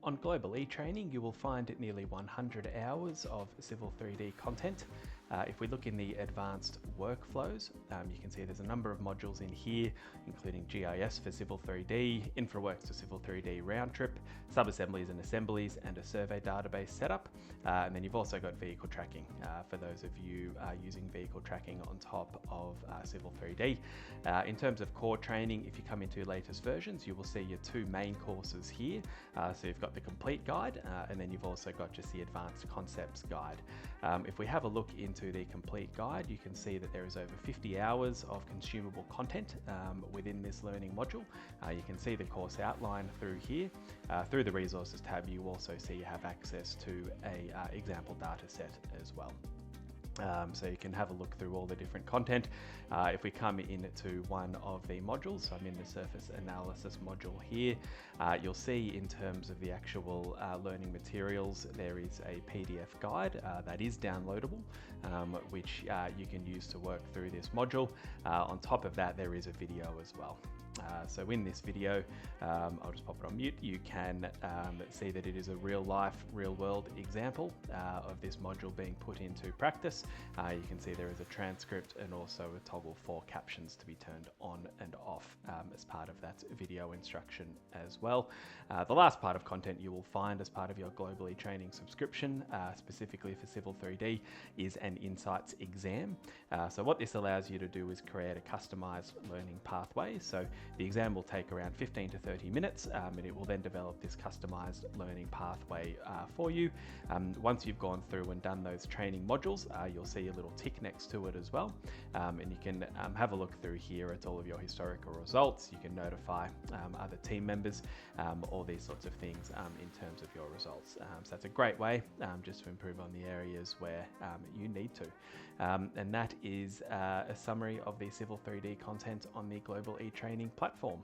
On Global eTraining, you will find nearly 100 hours of Civil 3D content. If we look in the advanced workflows, you can see there's a number of modules in here, including GIS for Civil 3D, InfraWorks for Civil 3D round trip, sub-assemblies and assemblies, and a survey database setup. And then you've also got vehicle tracking for those of you using vehicle tracking on top of Civil 3D. In terms of core training, if you come into latest versions, you will see your two main courses here. So you've got the complete guide, and then you've also got just the advanced concepts guide. If we have a look into the complete guide, you can see that there is over 50 hours of consumable content within this learning module. You can see the course outline through here. Through the resources tab, you also see you have access to a example data set as well. So you can have a look through all the different content. If we come into one of the modules, so I'm in the surface analysis module here, you'll see in terms of the actual learning materials, there is a PDF guide that is downloadable, which you can use to work through this module. On top of that, there is a video as well. So in this video, I'll just pop it on mute, you can see that it is a real life, real world example of this module being put into practice. You can see there is a transcript and also a toggle for captions to be turned on and off as part of that video instruction as well. The last part of content you will find as part of your Global eTraining subscription, specifically for Civil 3D, is an Insights exam. So what this allows you to do is create a customized learning pathway. So the exam will take around 15 to 30 minutes, and it will then develop this customized learning pathway for you. Once you've gone through and done those training modules, you'll see a little tick next to it as well. And you can have a look through here at all of your historical results. You can notify other team members, all these sorts of things in terms of your results. So that's a great way just to improve on the areas where you need to. And that is a summary of the Civil 3D content on the Global eTraining platform.